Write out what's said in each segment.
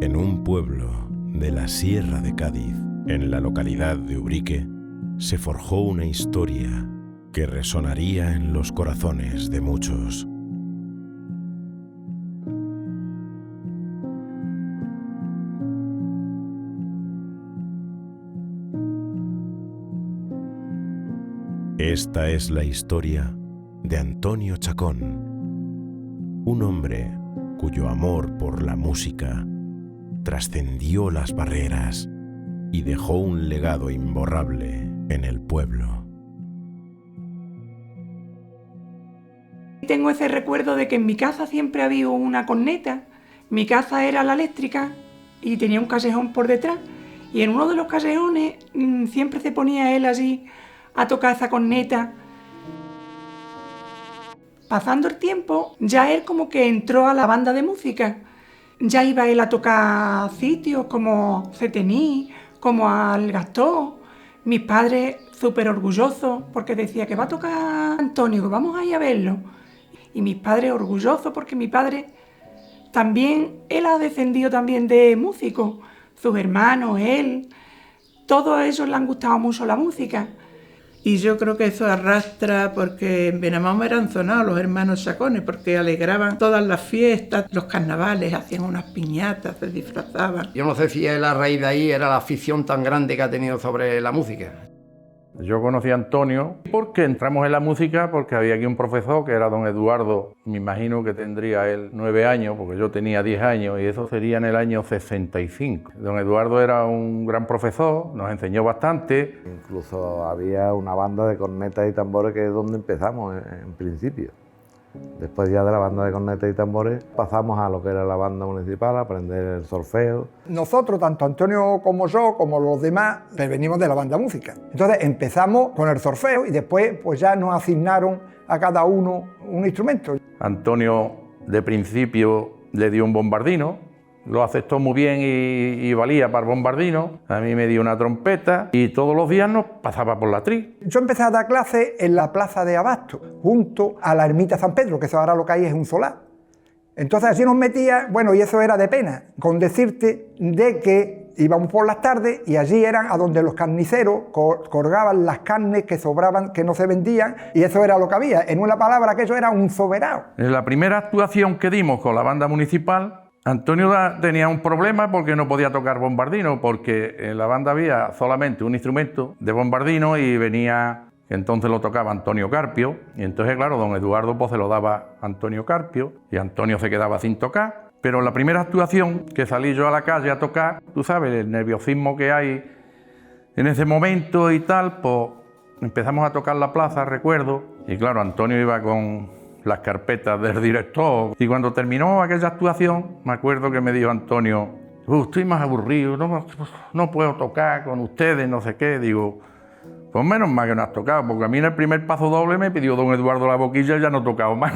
En un pueblo de la Sierra de Cádiz, en la localidad de Ubrique, se forjó una historia que resonaría en los corazones de muchos. Esta es la historia de Antonio Chacón, un hombre cuyo amor por la música trascendió las barreras y dejó un legado imborrable en el pueblo. Tengo ese recuerdo de que en mi casa siempre había una corneta. Mi casa era la eléctrica y tenía un callejón por detrás, y en uno de los callejones siempre se ponía él allí a tocar esa corneta. Pasando el tiempo, ya él como que entró a la banda de música. Ya iba él a tocar sitios como Cetení, como al Gastón. Mis padres súper orgullosos porque decía que va a tocar Antonio, que vamos a ir a verlo. Y mis padres orgullosos porque mi padre también, él ha descendido también de músicos. Sus hermanos, él, todos ellos le han gustado mucho la música. Y yo creo que eso arrastra porque en Benamón eran sonados los hermanos Chacones, porque alegraban todas las fiestas, los carnavales, hacían unas piñatas, se disfrazaban. Yo no sé si a raíz de ahí era la afición tan grande que ha tenido sobre la música. Yo conocí a Antonio porque entramos en la música porque había aquí un profesor que era don Eduardo, me imagino que tendría él 9 años, porque yo tenía 10 años y eso sería en el año 65. Don Eduardo era un gran profesor, nos enseñó bastante. Incluso había una banda de cornetas y tambores que es donde empezamos en principio. Después ya de la banda de cornetas y tambores pasamos a lo que era la banda municipal, a aprender el solfeo. Nosotros, tanto Antonio como yo, como los demás, pues venimos de la banda música. Entonces empezamos con el solfeo y después pues ya nos asignaron a cada uno un instrumento. Antonio de principio le dio un bombardino, lo aceptó muy bien y valía para el bombardino. A mí me dio una trompeta y todos los días nos pasaba por la tri. Yo empecé a dar clases en la plaza de Abasto, junto a la ermita San Pedro, que eso ahora lo que hay es un solar. Entonces así nos metía, bueno, y eso era de pena, con decirte de que íbamos por las tardes y allí eran a donde los carniceros colgaban las carnes que sobraban, que no se vendían, y eso era lo que había. En una palabra, que eso era un soberano. En la primera actuación que dimos con la banda municipal, Antonio tenía un problema porque no podía tocar bombardino, porque en la banda había solamente un instrumento de bombardino y venía, entonces lo tocaba Antonio Carpio, y entonces claro, don Eduardo pues se lo daba a Antonio Carpio y Antonio se quedaba sin tocar. Pero en la primera actuación que salí yo a la calle a tocar, tú sabes, el nerviosismo que hay en ese momento y tal, pues empezamos a tocar la plaza, recuerdo, y claro, Antonio iba con las carpetas del director. Y cuando terminó aquella actuación, me acuerdo que me dijo Antonio, estoy más aburrido, no puedo tocar con ustedes, no sé qué. Digo, pues menos mal que no has tocado, porque a mí en el primer paso doble me pidió don Eduardo la boquilla y ya no he tocado más.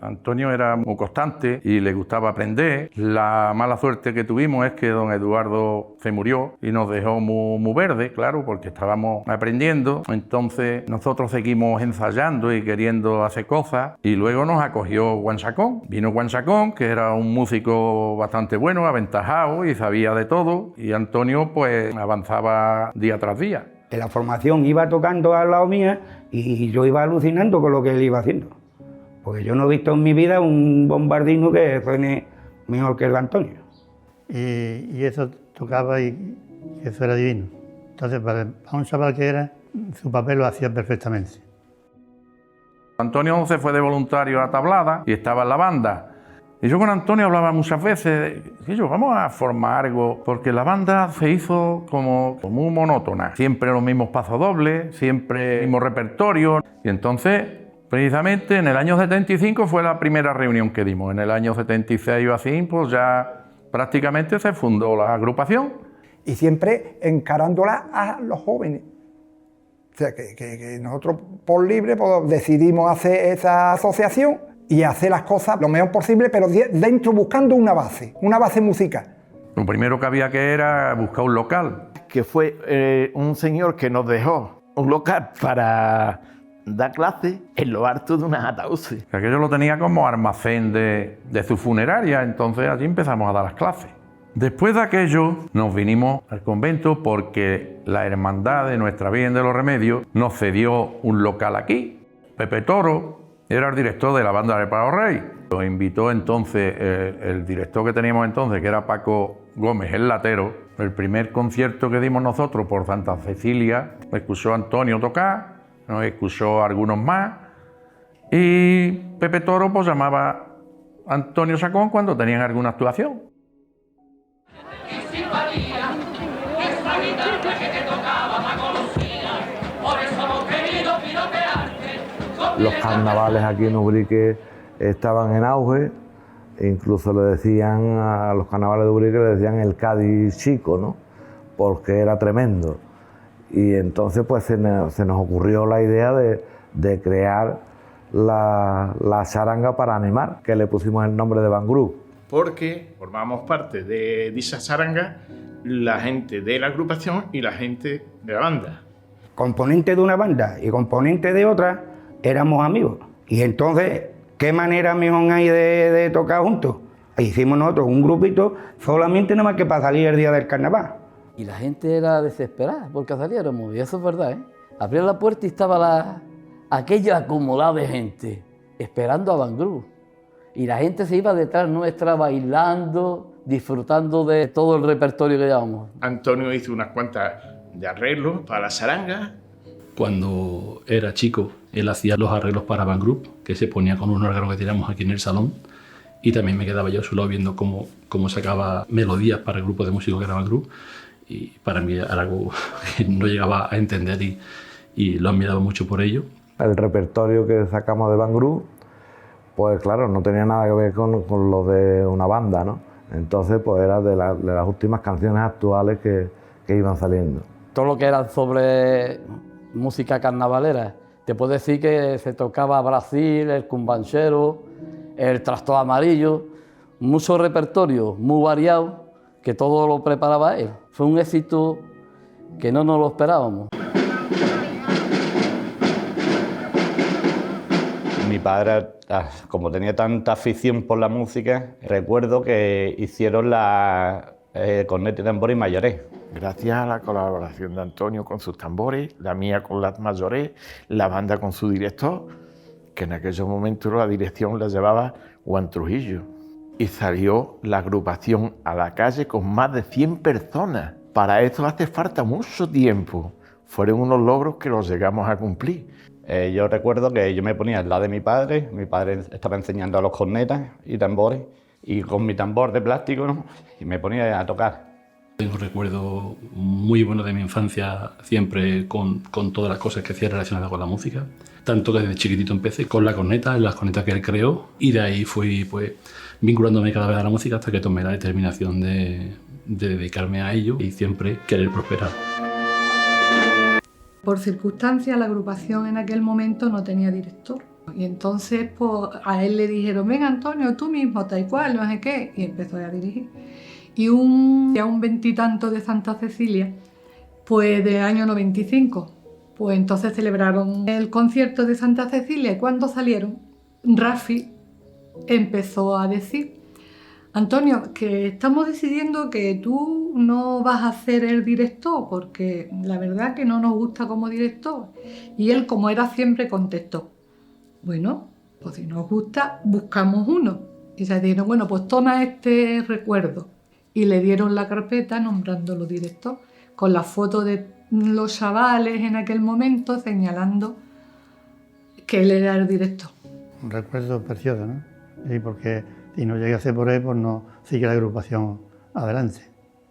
Antonio era muy constante y le gustaba aprender. La mala suerte que tuvimos es que don Eduardo se murió y nos dejó muy verde, claro, porque estábamos aprendiendo. Entonces nosotros seguimos ensayando y queriendo hacer cosas, y luego nos acogió Juan Chacón. Vino Juan Chacón, que era un músico bastante bueno, aventajado y sabía de todo, y Antonio pues avanzaba día tras día. En la formación iba tocando al lado mía y yo iba alucinando con lo que él iba haciendo. Porque yo no he visto en mi vida un bombardino que suene mejor que el de Antonio. Y eso tocaba y eso era divino. Entonces, para un chaval que era, su papel lo hacía perfectamente. Antonio se fue de voluntario a Tablada y estaba en la banda. Y yo con Antonio hablaba muchas veces, vamos a formar algo, porque la banda se hizo como muy monótona. Siempre los mismos pasodobles, siempre el mismo repertorio. Y entonces, precisamente en el año 75 fue la primera reunión que dimos. En el año 76 o así, pues ya prácticamente se fundó la agrupación. Y siempre encarándola a los jóvenes. O sea, que nosotros por libre pues, decidimos hacer esa asociación y hacer las cosas lo mejor posible, pero dentro buscando una base musical. Lo primero que había que era buscar un local. Que fue un señor que nos dejó un local para dar clases en lo alto de unas ataúdes. Aquello lo tenía como almacén de su funeraria, entonces allí empezamos a dar las clases. Después de aquello nos vinimos al convento porque la hermandad de Nuestra Virgen de los Remedios nos cedió un local aquí. Pepe Toro era el director de la banda de Pablo Rey. Nos invitó entonces el director que teníamos entonces, que era Paco Gómez, el latero. El primer concierto que dimos nosotros por Santa Cecilia, me escuchó Antonio tocar, nos escuchó algunos más, y Pepe Toro pues llamaba a Antonio Chacón cuando tenían alguna actuación. Los carnavales aquí en Ubrique estaban en auge, incluso le decían a los carnavales de Ubrique, le decían el Cádiz chico, ¿no? Porque era tremendo. Y entonces pues se nos ocurrió la idea de crear la charanga para animar, que le pusimos el nombre de Van Group. Porque formamos parte de esa charanga la gente de la agrupación y la gente de la banda. Componente de una banda y componente de otra, éramos amigos. Y entonces, ¿qué manera mejor hay de tocar juntos? Hicimos nosotros un grupito solamente nada más que para salir el día del carnaval. Y la gente era desesperada porque saliéramos, y eso es verdad, ¿eh? Abría la puerta y estaba aquella acumulada de gente esperando a Van Group. Y la gente se iba detrás nuestra bailando, disfrutando de todo el repertorio que llevábamos. Antonio hizo unas cuantas de arreglos para la charanga. Cuando era chico, él hacía los arreglos para Van Group, que se ponía con un órgano que teníamos aquí en el salón, y también me quedaba yo solo viendo cómo sacaba melodías para el grupo de músicos que era Van Group, y para mí era algo que no llegaba a entender y lo admiraba mucho por ello. El repertorio que sacamos de Van Group, pues claro, no tenía nada que ver con lo de una banda, ¿no? Entonces pues era de las últimas canciones actuales que iban saliendo. Todo lo que era sobre música carnavalera, te puedo decir que se tocaba Brasil, el cumbanchero, el trastor amarillo, mucho repertorio, muy variado, que todo lo preparaba él. Fue un éxito que no nos lo esperábamos. Mi padre, como tenía tanta afición por la música, recuerdo que hicieron la corneta y tambores mayores. Gracias a la colaboración de Antonio con sus tambores, la mía con las mayores, la banda con su director, que en aquellos momentos la dirección la llevaba Juan Trujillo. Y salió la agrupación a la calle con más de 100 personas. Para esto hace falta mucho tiempo. Fueron unos logros que los llegamos a cumplir. Yo recuerdo que yo me ponía al lado de mi padre estaba enseñando a los cornetas y tambores, y con mi tambor de plástico, ¿no? Y me ponía a tocar. Tengo un recuerdo muy bueno de mi infancia, siempre con todas las cosas que hacía relacionadas con la música. Tanto que desde chiquitito empecé con la corneta, las cornetas que él creó, y de ahí fui pues vinculándome cada vez a la música hasta que tomé la determinación de dedicarme a ello y siempre querer prosperar. Por circunstancias, la agrupación en aquel momento no tenía director. Y entonces pues, a él le dijeron, venga Antonio, tú mismo, tal cual, no sé qué, y empezó a dirigir. Y un 20 de Santa Cecilia, pues del año 95, pues entonces celebraron el concierto de Santa Cecilia, y cuando salieron, Rafi empezó a decir, Antonio, que estamos decidiendo que tú no vas a ser el director, porque la verdad que no nos gusta como director. Y él, como era siempre, contestó, bueno, pues si nos gusta, buscamos uno. Y se dijeron, bueno, pues toma este recuerdo. Y le dieron la carpeta nombrándolo director, con la foto de los chavales en aquel momento señalando que él era el director. Un recuerdo precioso, ¿no? Sí, porque si no llegase por él, pues no sigue la agrupación adelante.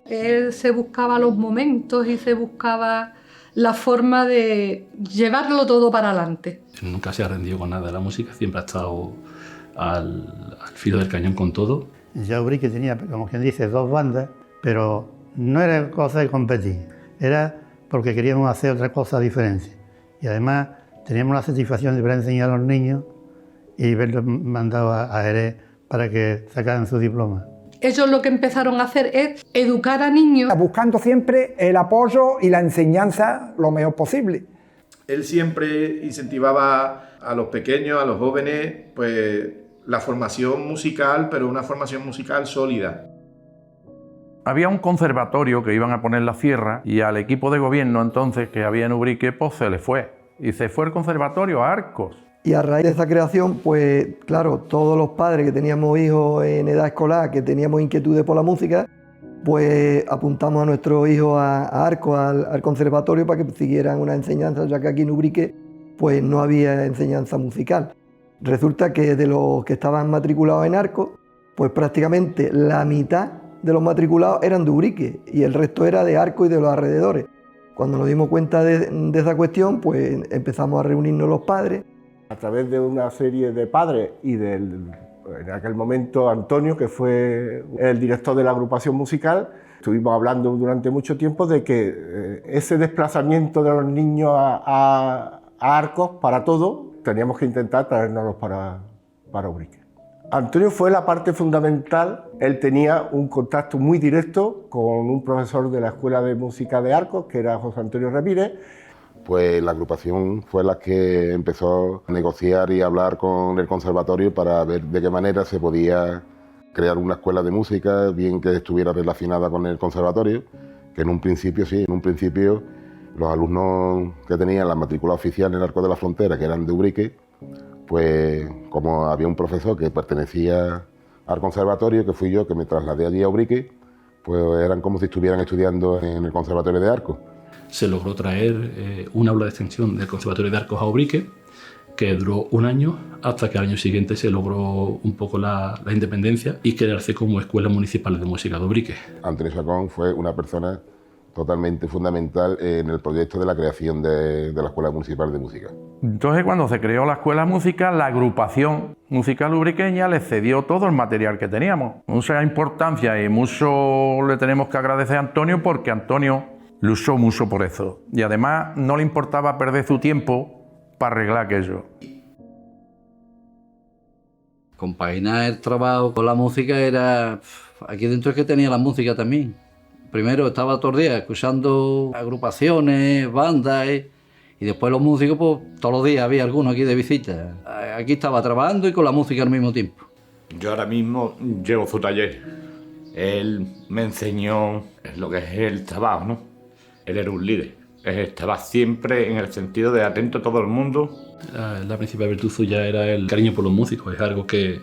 Él se buscaba los momentos y se buscaba la forma de llevarlo todo para adelante. Nunca se ha rendido con nada de la música, siempre ha estado al filo del cañón con todo. Ya Ubrique tenía, como quien dice, dos bandas, pero no era cosa de competir, era porque queríamos hacer otra cosa diferente. Y además teníamos la satisfacción de ver enseñar a los niños y verlos mandados a Jerez para que sacaran su diploma. Ellos lo que empezaron a hacer es educar a niños. Buscando siempre el apoyo y la enseñanza lo mejor posible. Él siempre incentivaba a los pequeños, a los jóvenes, pues la formación musical, pero una formación musical sólida. Había un conservatorio que iban a poner la sierra y al equipo de gobierno entonces que había en Ubrique, pues se le fue. Y se fue el conservatorio a Arcos. Y a raíz de esa creación, pues claro, todos los padres que teníamos hijos en edad escolar, que teníamos inquietudes por la música, pues apuntamos a nuestros hijos a Arcos, al conservatorio, para que siguieran una enseñanza, ya que aquí en Ubrique pues no había enseñanza musical. Resulta que de los que estaban matriculados en Arcos, pues prácticamente la mitad de los matriculados eran de Ubrique y el resto era de Arcos y de los alrededores. Cuando nos dimos cuenta de esa cuestión, pues empezamos a reunirnos los padres. A través de una serie de padres y en aquel momento Antonio, que fue el director de la agrupación musical, estuvimos hablando durante mucho tiempo de que ese desplazamiento de los niños a Arcos para todo, teníamos que intentar traérnoslos para Ubrique. Antonio fue la parte fundamental. Él tenía un contacto muy directo con un profesor de la Escuela de Música de Arcos, que era José Antonio Ramírez. Pues la agrupación fue la que empezó a negociar y a hablar con el conservatorio para ver de qué manera se podía crear una escuela de música, bien que estuviera relacionada con el conservatorio, que en un principio sí, los alumnos que tenían la matrícula oficial en el Arco de la Frontera, que eran de Ubrique, pues como había un profesor que pertenecía al conservatorio, que fui yo, que me trasladé allí a Ubrique, pues eran como si estuvieran estudiando en el conservatorio de Arcos. Se logró traer un aula de extensión del Conservatorio de Arcos a Ubrique, que duró un año, hasta que al año siguiente se logró un poco la independencia y crearse como Escuela Municipal de Música de Ubrique. Antonio Chacón fue una persona totalmente fundamental en el proyecto de la creación de la Escuela Municipal de Música. Entonces, cuando se creó la Escuela Musical, la agrupación musical ubriqueña le cedió todo el material que teníamos. Mucha importancia y mucho le tenemos que agradecer a Antonio, porque Antonio luchó mucho por eso. Y además no le importaba perder su tiempo para arreglar aquello. Compaginar el trabajo con la música era... Aquí dentro es que tenía la música también. Primero estaba todos los días escuchando agrupaciones, bandas, y después los músicos, pues todos los días había alguno aquí de visita. Aquí estaba trabajando y con la música al mismo tiempo. Yo ahora mismo llevo su taller. Él me enseñó lo que es el trabajo, ¿no? Él era un líder. Estaba siempre en el sentido de atento a todo el mundo. La principal virtud suya era el cariño por los músicos. Es algo que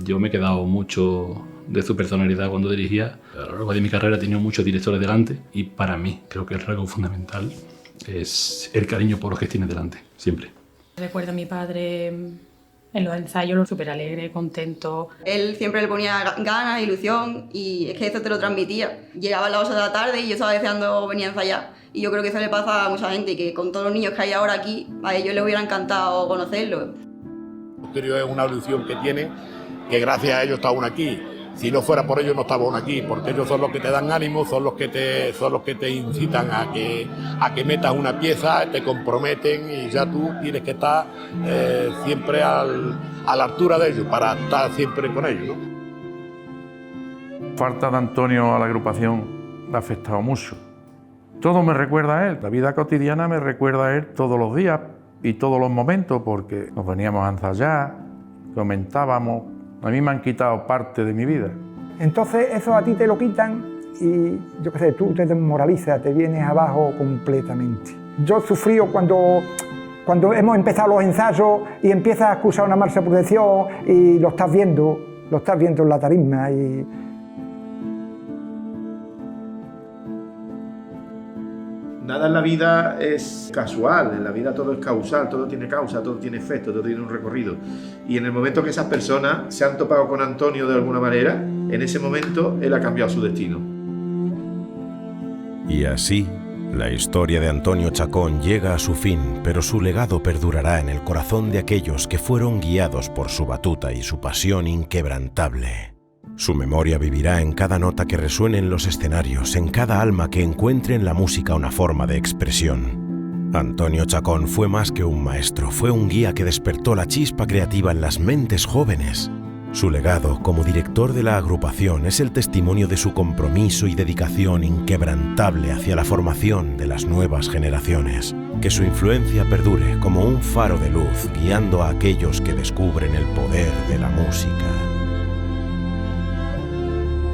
yo me he quedado mucho de su personalidad cuando dirigía. A lo largo de mi carrera he tenido muchos directores delante y para mí creo que el rasgo fundamental es el cariño por los que tiene delante, siempre. Recuerdo a mi padre en los ensayos súper alegre, contento. Él siempre le ponía ganas, ilusión, y es que eso te lo transmitía. Llegaba a las 8 de la tarde y yo estaba deseando venir a ensayar. Y yo creo que eso le pasa a mucha gente, que con todos los niños que hay ahora aquí, a ellos les hubiera encantado conocerlo. Es una ilusión que tiene, que gracias a ellos está aún aquí. Si no fuera por ellos no estaba aún aquí, porque ellos son los que te dan ánimo, son los que te incitan a que metas una pieza, te comprometen, y ya tú tienes que estar siempre a la altura de ellos, para estar siempre con ellos, ¿no? Falta de Antonio a la agrupación le ha afectado mucho. Todo me recuerda a él, la vida cotidiana me recuerda a él todos los días y todos los momentos, porque nos veníamos a ensayar, comentábamos. A mí me han quitado parte de mi vida. Entonces eso a ti te lo quitan y yo qué sé, tú te desmoralizas, te vienes abajo completamente. Yo he sufrido cuando hemos empezado los ensayos y empiezas a escuchar una marcha de protección y lo estás viendo en la tarima y... Nada en la vida es casual, en la vida todo es causal, todo tiene causa, todo tiene efecto, todo tiene un recorrido. Y en el momento que esas personas se han topado con Antonio de alguna manera, en ese momento él ha cambiado su destino. Y así, la historia de Antonio Chacón llega a su fin, pero su legado perdurará en el corazón de aquellos que fueron guiados por su batuta y su pasión inquebrantable. Su memoria vivirá en cada nota que resuene en los escenarios, en cada alma que encuentre en la música una forma de expresión. Antonio Chacón fue más que un maestro, fue un guía que despertó la chispa creativa en las mentes jóvenes. Su legado como director de la agrupación es el testimonio de su compromiso y dedicación inquebrantable hacia la formación de las nuevas generaciones. Que su influencia perdure como un faro de luz, guiando a aquellos que descubren el poder de la música.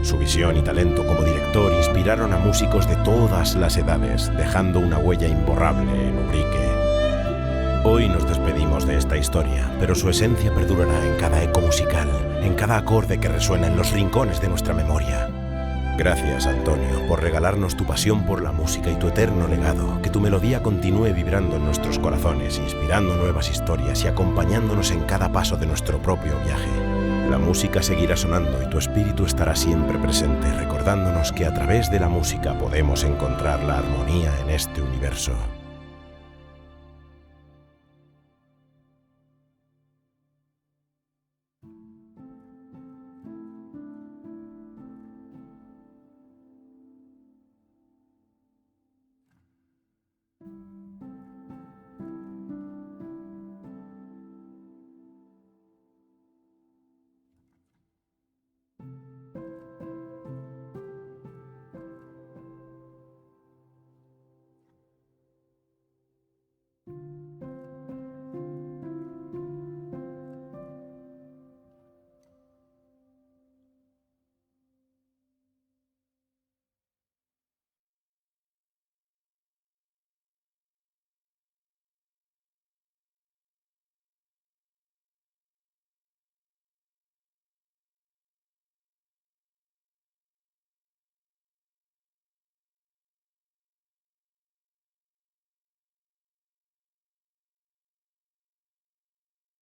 Su visión y talento como director inspiraron a músicos de todas las edades, dejando una huella imborrable en Ubrique. Hoy nos despedimos de esta historia, pero su esencia perdurará en cada eco musical, en cada acorde que resuena en los rincones de nuestra memoria. Gracias, Antonio, por regalarnos tu pasión por la música y tu eterno legado, que tu melodía continúe vibrando en nuestros corazones, inspirando nuevas historias y acompañándonos en cada paso de nuestro propio viaje. La música seguirá sonando y tu espíritu estará siempre presente, recordándonos que a través de la música podemos encontrar la armonía en este universo.